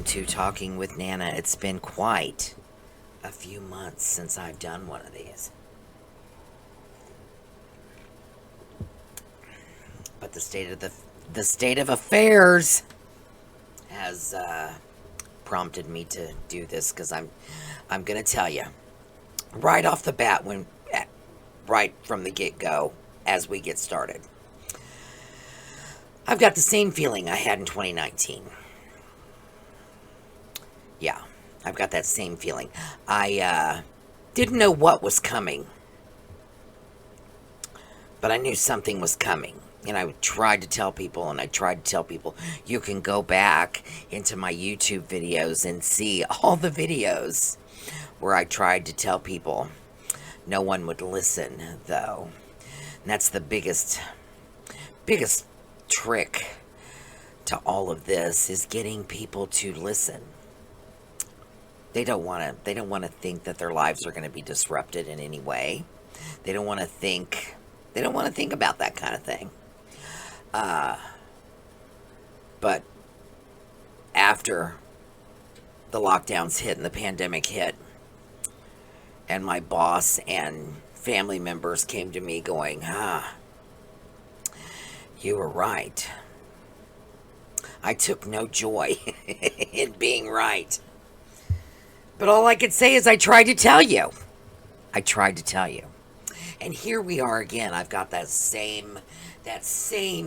welcome to Talking with Nana. It's been quite a few months since I've done one of these. But the state of affairs has prompted me to do this because I'm going to tell you right off the bat, right from the get-go as we get started. I've got the same feeling I had in 2019. Yeah, I've got that same feeling. I didn't know what was coming, but I knew something was coming. And I tried to tell people, you can go back into my YouTube videos and see all the videos where I tried to tell people. No one would listen, though. And that's the biggest trick to all of this, is getting people to listen. They don't want to think that their lives are going to be disrupted in any way. They don't want to think about that kind of thing. But after the lockdowns hit and the pandemic hit, and my boss and family members came to me going, you were right. I took no joy in being right. But all I could say is I tried to tell you. And here we are again. I've got that same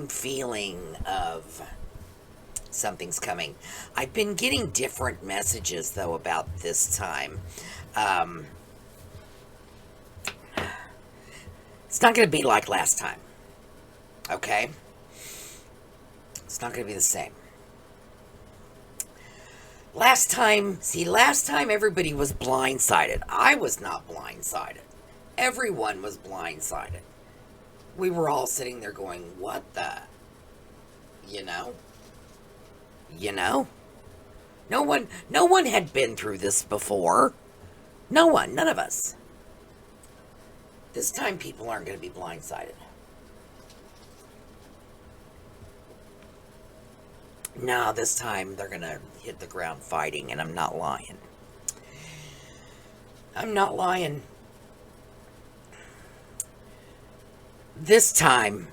feeling of something's coming. I've been getting different messages, though, about this time. It's not going to be like last time. Okay? It's not going to be the same. Last time everybody was blindsided. I was not blindsided. Everyone was blindsided. We were all sitting there going, what the? You know? No one had been through this before. No one, none of us. This time people aren't going to be blindsided. No, this time they're going to hit the ground fighting, and I'm not lying. This time,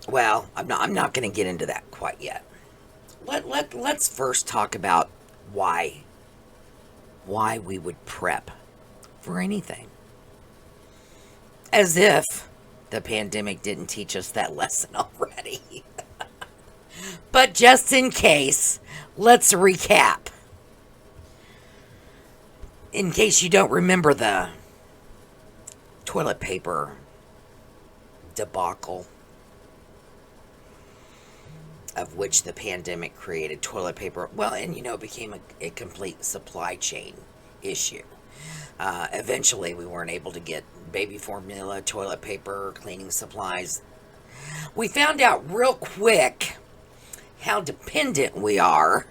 well, I'm not going to get into that quite yet. Let's first talk about why we would prep for anything. As if the pandemic didn't teach us that lesson already. But just in case, let's recap. In case you don't remember the toilet paper debacle, of which the pandemic created toilet paper. Well, and it became a complete supply chain issue. Eventually, we weren't able to get baby formula, toilet paper, cleaning supplies. We found out real quick how dependent we are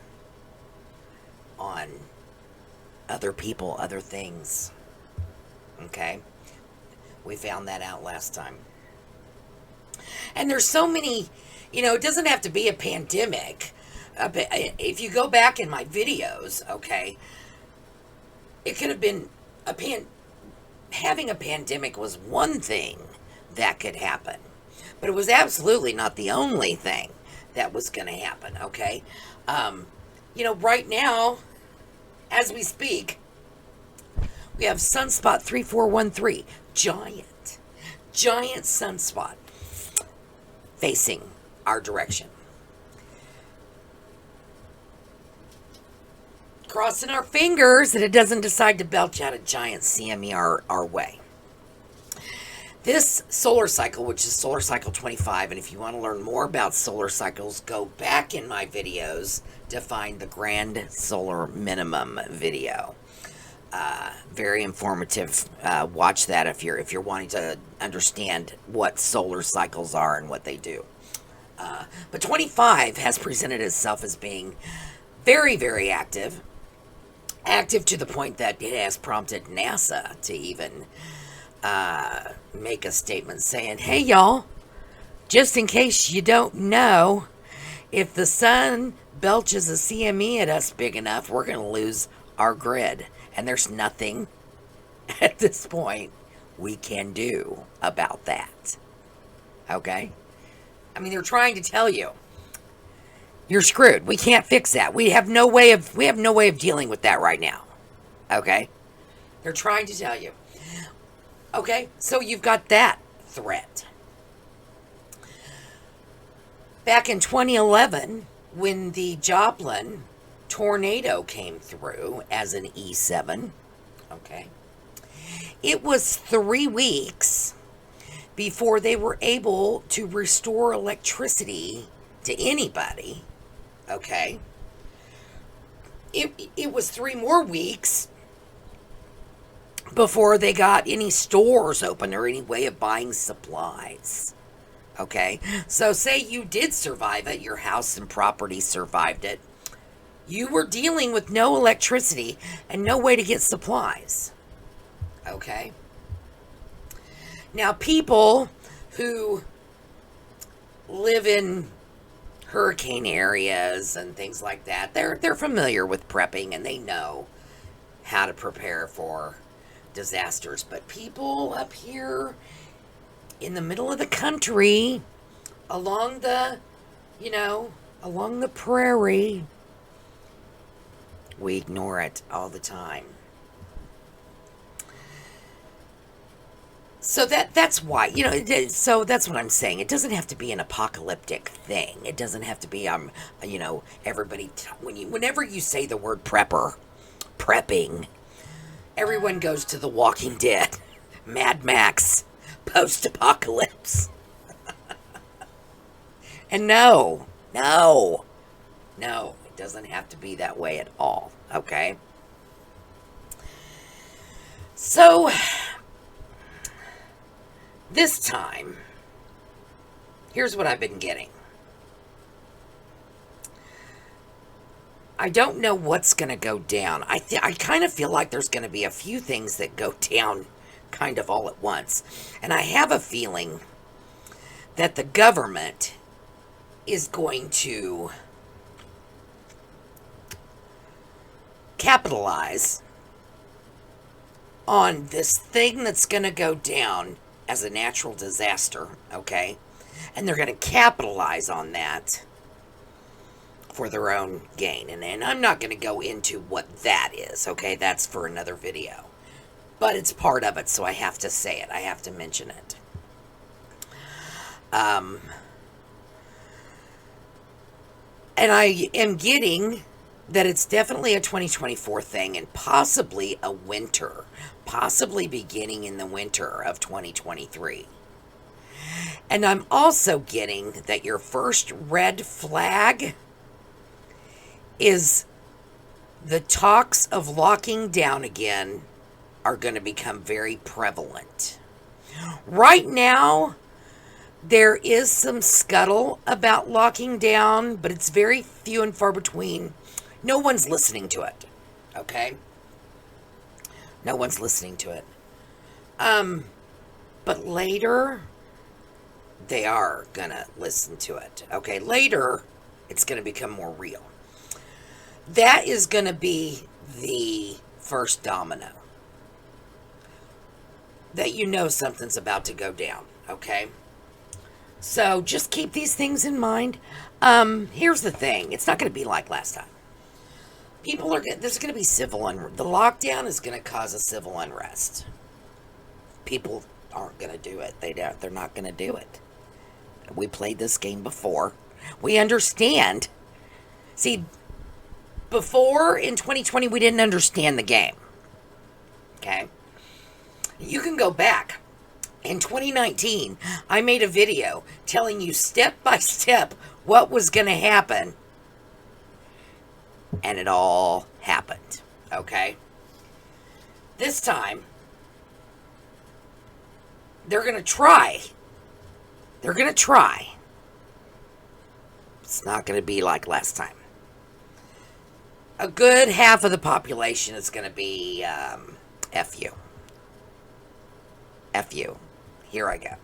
on other people, other things. Okay? We found that out last time. And there's so many, it doesn't have to be a pandemic. If you go back in my videos, okay, it could have been having a pandemic was one thing that could happen. But it was absolutely not the only thing that was going to happen, okay? Right now, as we speak, we have sunspot 3413, giant sunspot facing our direction. Crossing our fingers that it doesn't decide to belch out a giant CME our way. This solar cycle, which is solar cycle 25, and if you want to learn more about solar cycles, go back in my videos to find the grand solar minimum video. Very informative. Watch that if you're wanting to understand what solar cycles are and what they do. But 25 has presented itself as being very, very active to the point that it has prompted NASA to even make a statement saying, hey, y'all, just in case you don't know, if the sun belches a CME at us big enough, we're going to lose our grid. And there's nothing at this point we can do about that. Okay? I mean, they're trying to tell you you're screwed. We can't fix that. We have no way of dealing with that right now. Okay? They're trying to tell you. Okay? So you've got that threat. Back in 2011, when the Joplin tornado came through as an E7, okay, it was 3 weeks before they were able to restore electricity to anybody, okay? It was 3 more weeks before they got any stores open or any way of buying supplies. Okay, so say you did survive it, your house and property survived it. You were dealing with no electricity and no way to get supplies. Okay? Now, people who live in hurricane areas and things like that, they're familiar with prepping and they know how to prepare for disasters. But people up here in the middle of the country, along the prairie, we ignore it all the time. So that's why, so that's what I'm saying. It doesn't have to be an apocalyptic thing. It doesn't have to be, everybody, whenever you say the word prepping, everyone goes to The Walking Dead, Mad Max, post-apocalypse. And no, it doesn't have to be that way at all, okay? So, this time, here's what I've been getting. I don't know what's going to go down. I kind of feel like there's going to be a few things that go down kind of all at once. And I have a feeling that the government is going to capitalize on this thing that's going to go down as a natural disaster, okay? And they're going to capitalize on that for their own gain. And I'm not going to go into what that is, okay? That's for another video. But it's part of it, so I have to say it. I have to mention it. And I am getting that it's definitely a 2024 thing and possibly a winter. Possibly beginning in the winter of 2023. And I'm also getting that your first red flag is the talks of locking down again are going to become very prevalent. Right now, there is some scuttle about locking down, but it's very few and far between. No one's listening to it, okay? No one's listening to it. But later, they are going to listen to it, okay? Later, it's going to become more real. That is going to be the first domino. That you know something's about to go down, okay? So just keep these things in mind. Here's the thing. It's not going to be like last time. There's going to be civil unrest. The lockdown is going to cause a civil unrest. People aren't going to do it. They're not going to do it. We played this game before. We understand. See, before in 2020, we didn't understand the game. Okay? You can go back. In 2019, I made a video telling you step by step what was going to happen. And it all happened. Okay? This time, they're going to try. They're going to try. It's not going to be like last time. A good half of the population is going to be F you. F you. Here I go.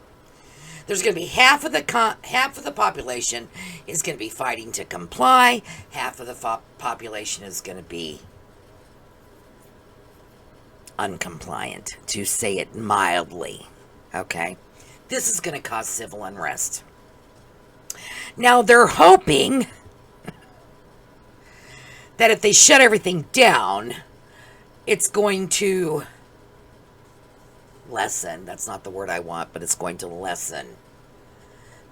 There's going to be half of the population is going to be fighting to comply. Half of the population is going to be uncompliant, to say it mildly. Okay? This is going to cause civil unrest. Now, they're hoping that if they shut everything down, it's going to lessen, that's not the word I want, but it's going to lessen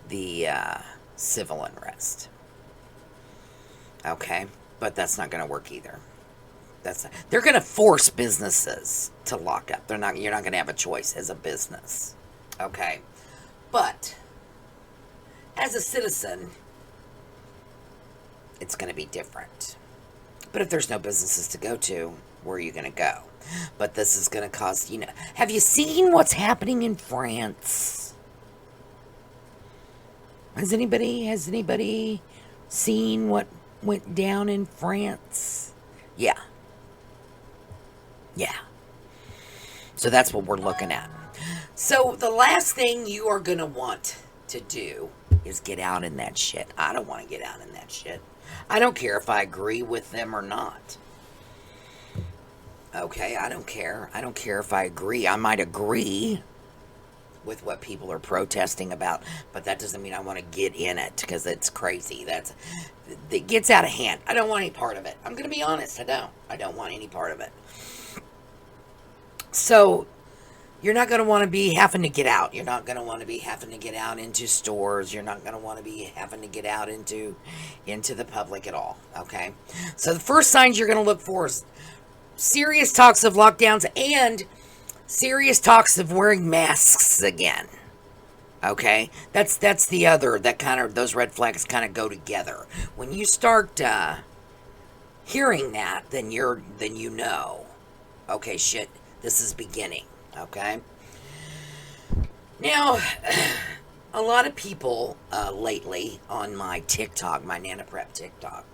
the civil unrest. Okay? But that's not going to work either. They're going to force businesses to lock up. You're not going to have a choice as a business. Okay? But as a citizen, it's going to be different. But if there's no businesses to go to, where are you going to go? But this is going to cause, have you seen what's happening in France? Has anybody seen what went down in France? Yeah. So that's what we're looking at. So the last thing you are going to want to do is get out in that shit. I don't want to get out in that shit. I don't care if I agree with them or not. Okay, I don't care. I don't care if I agree. I might agree with what people are protesting about, but that doesn't mean I want to get in it, because it's crazy. It gets out of hand. I don't want any part of it. I'm going to be honest. I don't want any part of it. So, you're not going to want to be having to get out. You're not going to want to be having to get out into stores. You're not going to want to be having to get out into the public at all. Okay? So, the first signs you're going to look for is serious talks of lockdowns and serious talks of wearing masks again. Okay? That's the other, those red flags kind of go together. When you start hearing that, then you know, okay, shit, this is beginning. Okay? Now, a lot of people lately on my TikTok, my Nana Prep TikTok,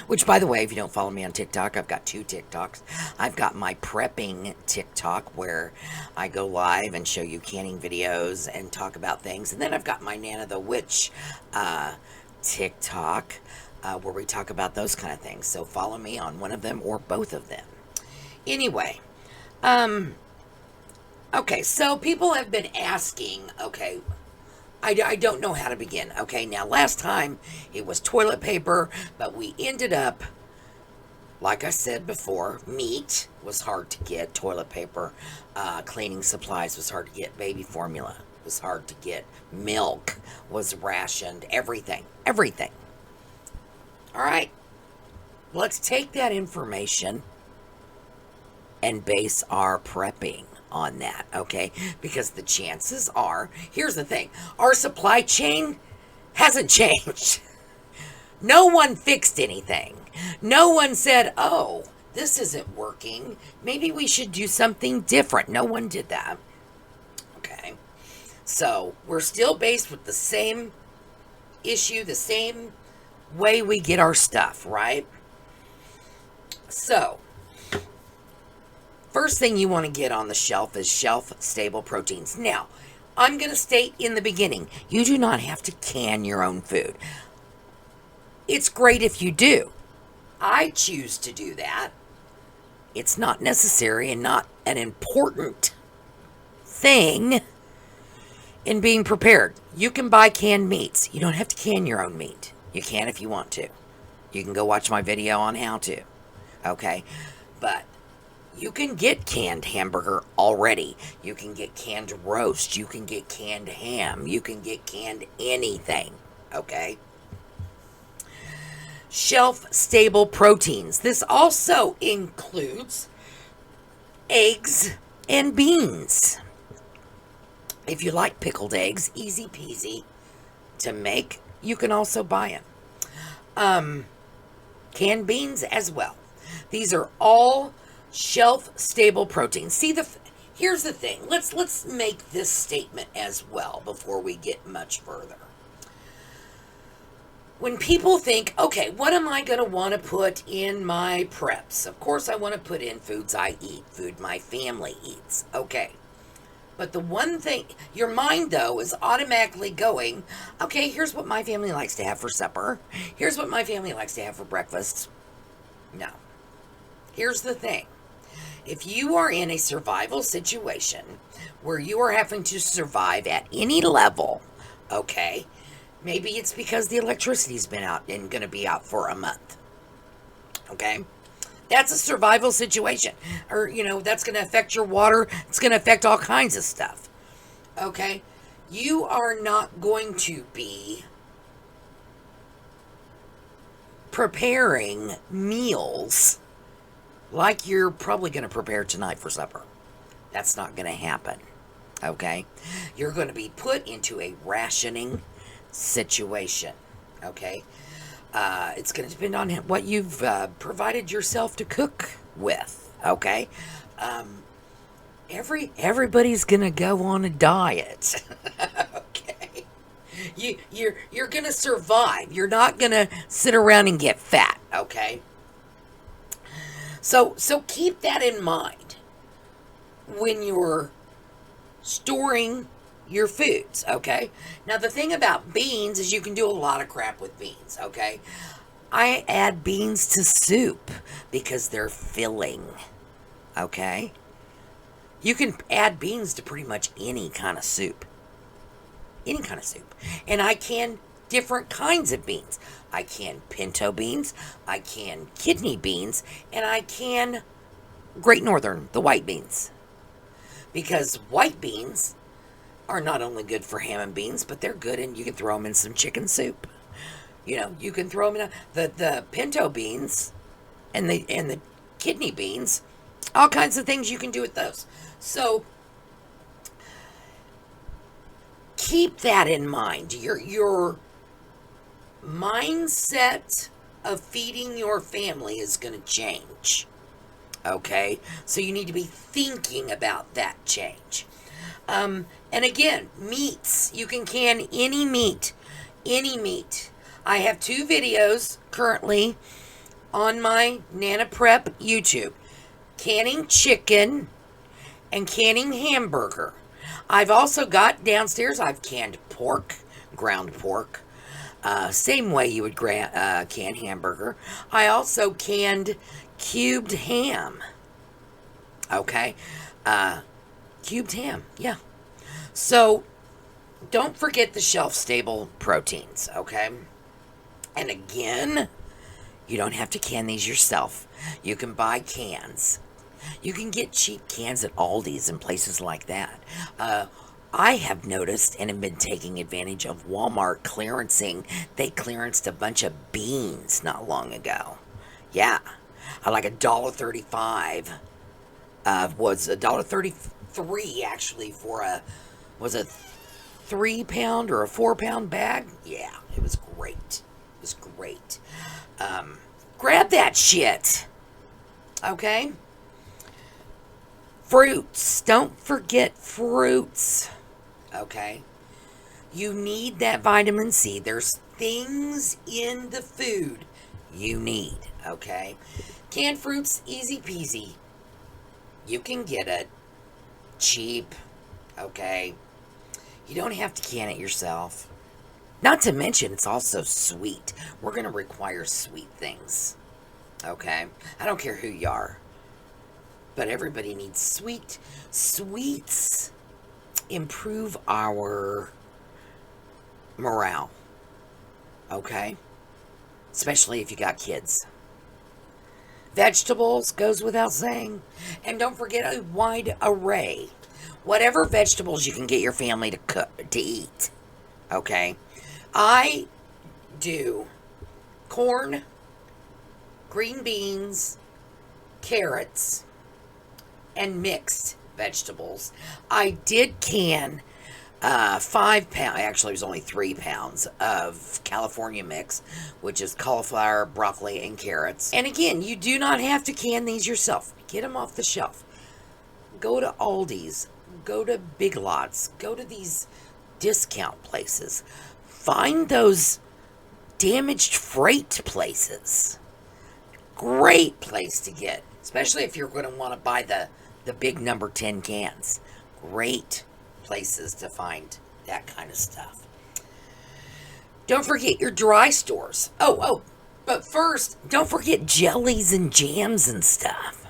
which, by the way, if you don't follow me on TikTok, I've got 2 TikToks. I've got my prepping TikTok, where I go live and show you canning videos and talk about things. And then I've got my Nana the Witch TikTok, where we talk about those kind of things. So follow me on one of them or both of them. Anyway, okay, so people have been asking, okay, I don't know how to begin. Okay, now last time it was toilet paper, but we ended up, like I said before, meat was hard to get, toilet paper, cleaning supplies was hard to get, baby formula was hard to get, milk was rationed, everything. All right, let's take that information and base our prepping on that, okay? Because the chances are, here's the thing, our supply chain hasn't changed. No one fixed anything. No one said, oh, this isn't working. Maybe we should do something different. No one did that. Okay. So, we're still based with the same issue, the same way we get our stuff, right? So, first thing you want to get on the shelf is shelf-stable proteins. Now, I'm going to state in the beginning, you do not have to can your own food. It's great if you do. I choose to do that. It's not necessary and not an important thing in being prepared. You can buy canned meats. You don't have to can your own meat. You can if you want to. You can go watch my video on how to. Okay? But you can get canned hamburger already. You can get canned roast. You can get canned ham. You can get canned anything. Okay? Shelf-stable proteins. This also includes eggs and beans. If you like pickled eggs, easy peasy to make. You can also buy them. Canned beans as well. These are all shelf-stable proteins. See, here's the thing. Let's make this statement as well before we get much further. When people think, okay, what am I going to want to put in my preps? Of course, I want to put in foods I eat, food my family eats. Okay. But the one thing, your mind though is automatically going, okay, here's what my family likes to have for supper. Here's what my family likes to have for breakfast. No. Here's the thing. If you are in a survival situation where you are having to survive at any level, okay, maybe it's because the electricity's been out and going to be out for a month. Okay? That's a survival situation. Or, that's going to affect your water. It's going to affect all kinds of stuff. Okay? You are not going to be preparing meals like you're probably going to prepare tonight for supper. That's not going to happen. Okay? You're going to be put into a rationing situation. Okay? It's going to depend on what you've provided yourself to cook with. Okay? Everybody's going to go on a diet. Okay? You're going to survive. You're not going to sit around and get fat. Okay? So keep that in mind when you're storing your foods, okay? Now, the thing about beans is you can do a lot of crap with beans, okay? I add beans to soup because they're filling, okay? You can add beans to pretty much any kind of soup. Any kind of soup. And I can different kinds of beans. I can pinto beans, I can kidney beans, and I can Great Northern, the white beans. Because white beans are not only good for ham and beans, but they're good and you can throw them in some chicken soup. You can throw them in the pinto beans and the kidney beans, all kinds of things you can do with those. So keep that in mind. Your mindset of feeding your family is going to change. Okay? So you need to be thinking about that change. And again, meats. You can can any meat. Any meat. I have 2 videos currently on my Nana Prep YouTube. Canning chicken and canning hamburger. I've also got downstairs, I've canned pork, ground pork. Same way you would can hamburger. I also canned cubed ham. Okay? Cubed ham, yeah. So, don't forget the shelf-stable proteins, okay? And again, you don't have to can these yourself. You can buy cans. You can get cheap cans at Aldi's and places like that. I have noticed and have been taking advantage of Walmart clearancing. They clearanced a bunch of beans not long ago. Yeah. Like $1.35 was $1.33 actually for was a 3-pound or a 4-pound bag? Yeah, it was great. It was great. Grab that shit. Okay? Fruits. Don't forget fruits. Okay? You need that vitamin C. There's things in the food you need. Okay? Canned fruits, easy peasy. You can get it cheap. Okay? You don't have to can it yourself. Not to mention, it's also sweet. We're going to require sweet things. Okay? I don't care who you are. But everybody needs sweet. Sweets improve our morale. Okay? Especially if you got kids. Vegetables goes without saying. And don't forget a wide array. Whatever vegetables you can get your family to eat. Okay? I do corn, green beans, carrots, and mixed vegetables. I did can 5 pounds, actually it was only 3 pounds of California mix, which is cauliflower, broccoli, and carrots. And again, you do not have to can these yourself. Get them off the shelf. Go to Aldi's, go to Big Lots, go to these discount places. Find those damaged freight places. Great place to get, especially if you're going to want to buy the big number 10 cans. Great places to find that kind of stuff. Don't forget your dry stores. But first, don't forget jellies and jams and stuff.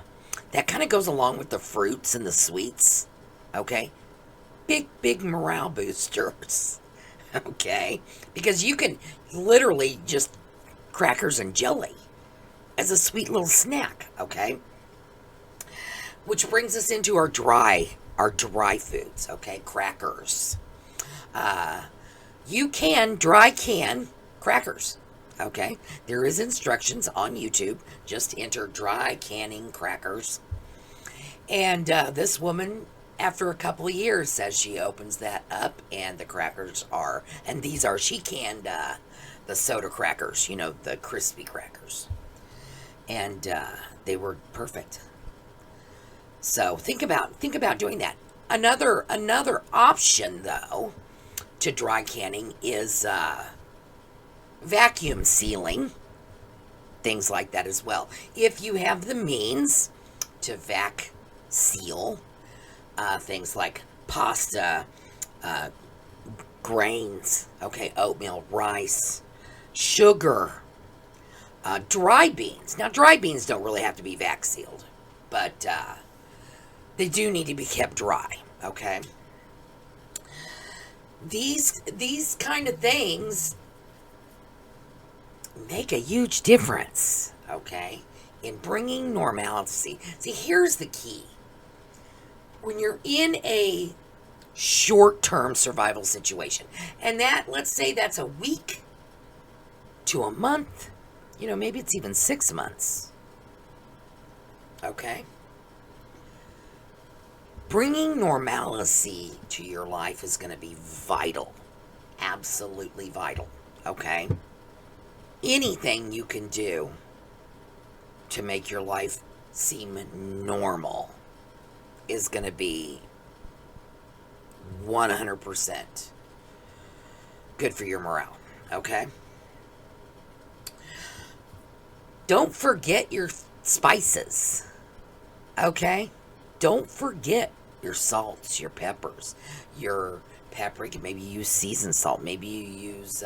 That kind of goes along with the fruits and the sweets. Okay? Big morale boosters. Okay? Because you can literally just crackers and jelly as a sweet little snack. Okay? Which brings us into our dry foods. Okay? Crackers. You can dry can crackers. Okay? There is instructions on YouTube. Just enter dry canning crackers. And this woman, after a couple of years, says she opens that up and the crackers are, and these are, she canned the soda crackers, the crispy crackers. And they were perfect. So think about doing that. Another option, though, to dry canning is vacuum sealing, things like that as well. If you have the means to vac seal things like pasta, grains, okay, oatmeal, rice, sugar, dry beans. Now, dry beans don't really have to be vac sealed, but they do need to be kept dry, okay? These kind of things make a huge difference, okay, in bringing normalcy. See, here's the key. When you're in a short-term survival situation, and let's say that's a week to a month, maybe it's even 6 months, okay? Bringing normalcy to your life is going to be vital, absolutely vital, okay? Anything you can do to make your life seem normal is going to be 100% good for your morale, okay? Don't forget your spices, okay? Don't forget your salts, your peppers, your paprika. Maybe you use seasoned salt. Maybe you use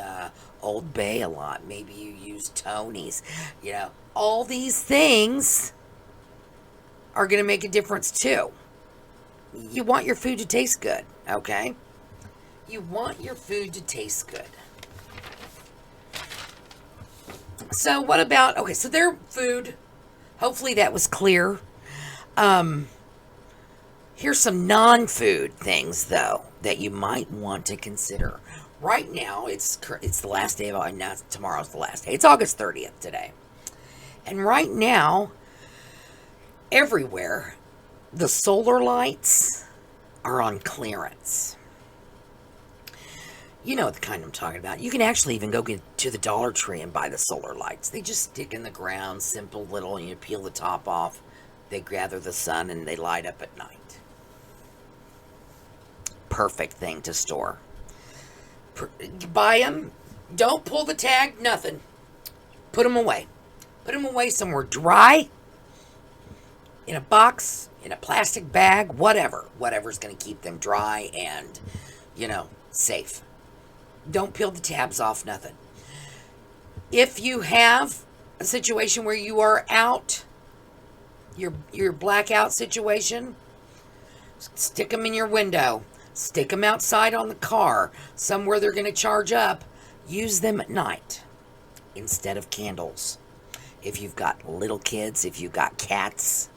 Old Bay a lot. Maybe you use Tony's. All these things are going to make a difference too. You want your food to taste good, okay? You want your food to taste good. So what about, okay, so their food, hopefully that was clear. Here's some non-food things, though, that you might want to consider. Right now, it's the last day of, now tomorrow's the last day. It's August 30th today. And right now, everywhere, the solar lights are on clearance. You know the kind I'm talking about. You can actually even go get to the Dollar Tree and buy the solar lights. They just stick in the ground, simple little, you peel the top off. They gather the sun and they light up at night. Perfect thing to store. Buy them. Don't pull the tag, nothing. Put them away. Put them away somewhere dry, in a box, in a plastic bag, whatever. Whatever's going to keep them dry and, safe. Don't peel the tabs off, nothing. If you have a situation where you are out, your blackout situation, stick them in your window. Stick them outside on the car, somewhere they're going to charge up. Use them at night instead of candles. If you've got little kids, if you've got cats,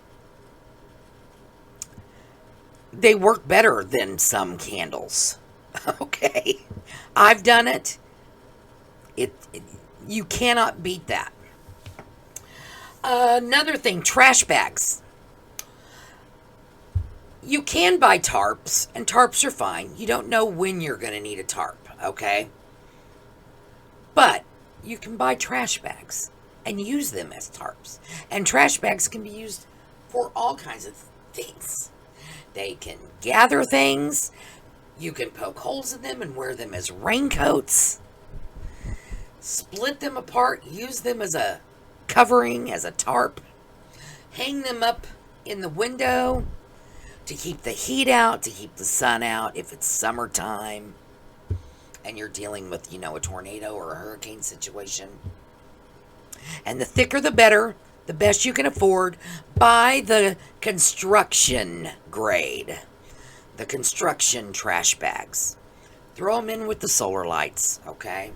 they work better than some candles. Okay? I've done it. You cannot beat that. Another thing, trash bags. You can buy tarps, and tarps are fine. You don't know when you're going to need a tarp, okay? But you can buy trash bags and use them as tarps. And trash bags can be used for all kinds of things. They can gather things. You can poke holes in them and wear them as raincoats. Split them apart, use them as a covering, as a tarp. Hang them up in the window. to keep the heat out, to keep the sun out if it's summertime and you're dealing with, a tornado or a hurricane situation. And the thicker the better, the best you can afford. Buy the construction grade, the construction trash bags. Throw them in with the solar lights, okay?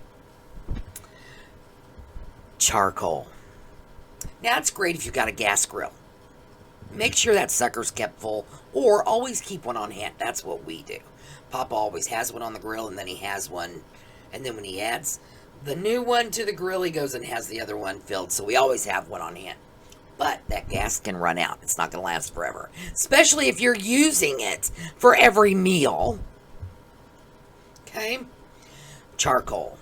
Charcoal. Now, it's great if you've got a gas grill. Make sure that sucker's kept full, or always keep one on hand. That's what we do. Papa always has one on the grill, and then he has one. And then when he adds the new one to the grill, he goes and has the other one filled. So we always have one on hand. But that gas can run out. It's not going to last forever. Especially if you're using it for every meal. Okay? Charcoal.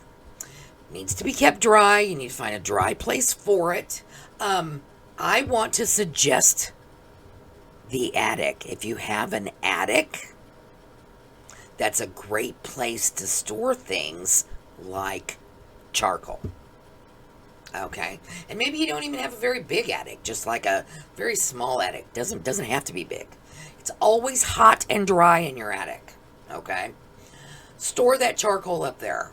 Needs to be kept dry. You need to find a dry place for it. I want to suggest the attic. If you have an attic, that's a great place to store things like charcoal. Okay? And maybe you don't even have a very big attic, just like a very small attic. Doesn't have to be big. It's always hot and dry in your attic. Okay? Store that charcoal up there.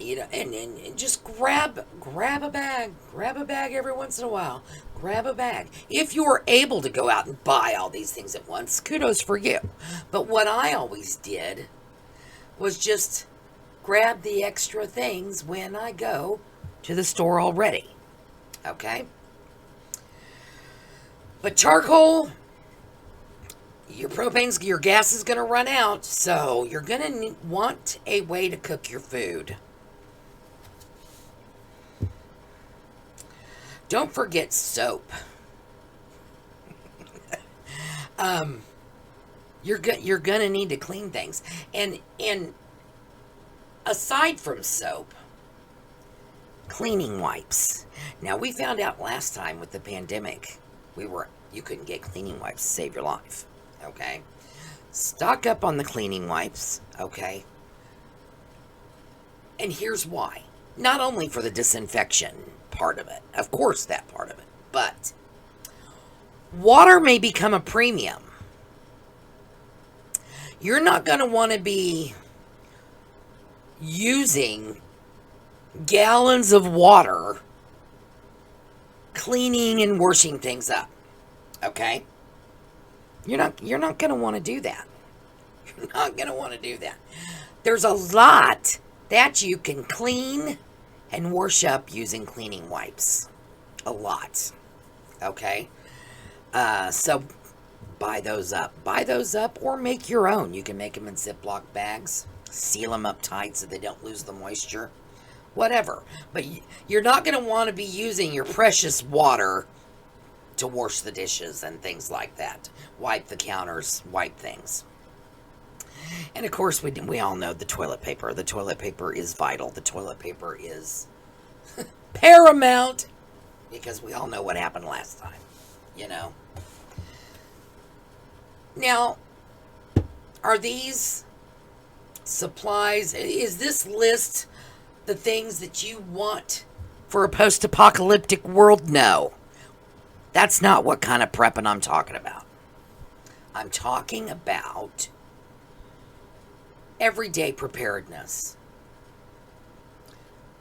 And just grab a bag. Grab a bag every once in a while. Grab a bag. If you're able to go out and buy all these things at once, kudos for you. But what I always did was just grab the extra things when I go to the store already. Okay? But charcoal, your gas is going to run out, so you're going to want a way to cook your food. Don't forget soap. You're gonna need to clean things, and aside from soap, cleaning wipes. Now, we found out last time with the pandemic, you couldn't get cleaning wipes to save your life. Okay, stock up on the cleaning wipes. Okay, and here's why. Not only for the disinfection part of it, of course that part of it, but water may become a premium. You're not going to want to be using gallons of water cleaning and washing things up. Okay? You're not going to want to do that. You're not going to want to do that. There's a lot that you can clean and wash up using cleaning wipes. A lot. Okay? So buy those up. Buy those up or make your own. You can make them in Ziploc bags. Seal them up tight so they don't lose the moisture. Whatever. But you're not going to want to be using your precious water to wash the dishes and things like that. Wipe the counters. Wipe things. And of course, we all know the toilet paper. The toilet paper is vital. The toilet paper is paramount. Because we all know what happened last time. Now, are these supplies, is this list the things that you want for a post-apocalyptic world? No. That's not what kind of prepping I'm talking about. I'm talking about everyday preparedness.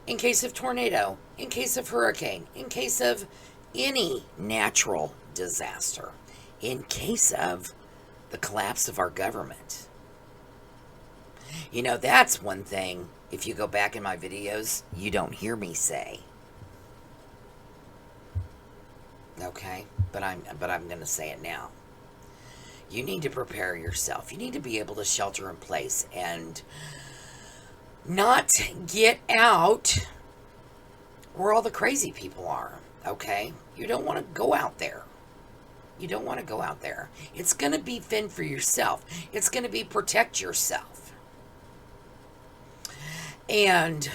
In case of tornado, in case of hurricane, in case of any natural disaster, in case of the collapse of our government. That's one thing, if you go back in my videos, you don't hear me say. Okay? But I'm going to say it now. You need to prepare yourself. You need to be able to shelter in place and not get out where all the crazy people are. Okay? You don't want to go out there. You don't want to go out there. It's going to be fend for yourself. It's going to be protect yourself. And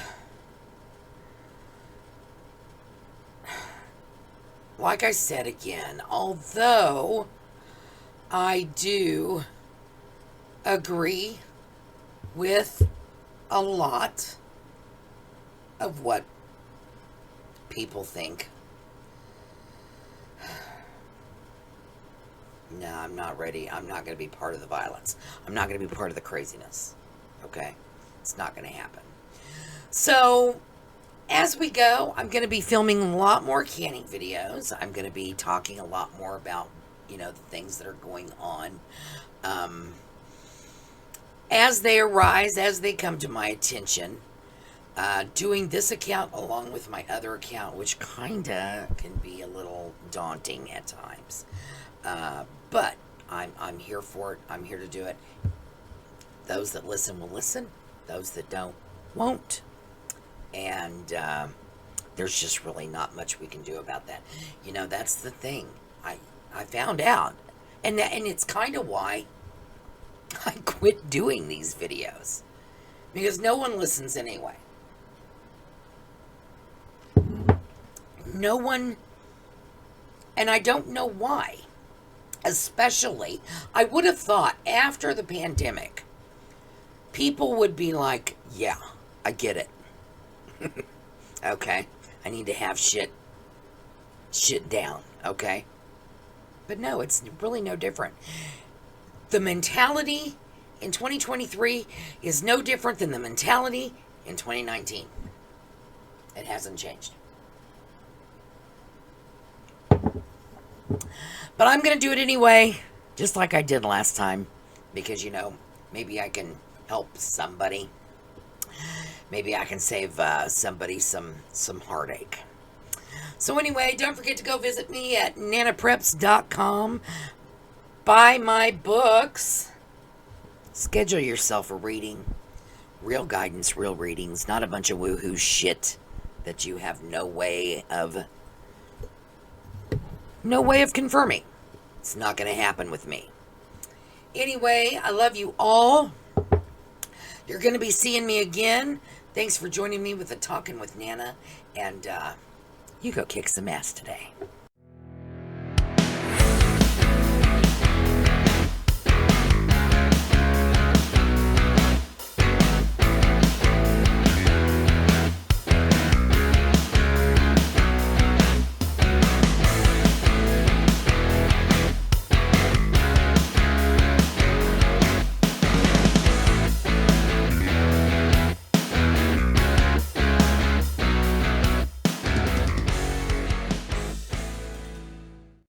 like I said again, although I do agree with a lot of what people think, No, I'm not ready. I'm not going to be part of the violence. I'm not going to be part of the craziness. Okay? It's not going to happen. So, as we go, I'm going to be filming a lot more canning videos. I'm going to be talking a lot more about, the things that are going on. As they arise, as they come to my attention. Doing this account along with my other account, which kinda can be a little daunting at times. But I'm here for it. I'm here to do it. Those that listen will listen. Those that don't won't. And there's just really not much we can do about that. That's the thing. I found out, and it's kind of why I quit doing these videos, because no one listens anyway. No one, and I don't know why. Especially, I would have thought after the pandemic, people would be like, yeah, I get it. Okay, I need to have shit down, okay? But no, it's really no different. The mentality in 2023 is no different than the mentality in 2019. It hasn't changed. But I'm going to do it anyway, just like I did last time, because, maybe I can help somebody. Maybe I can save somebody some heartache. So anyway, don't forget to go visit me at nanapreps.com. Buy my books. Schedule yourself a reading. Real guidance, real readings, not a bunch of woohoo shit that you have no way of confirming. It's not going to happen with me. Anyway, I love you all. You're going to be seeing me again. Thanks for joining me with the Talking with Nana. And you go kick some ass today.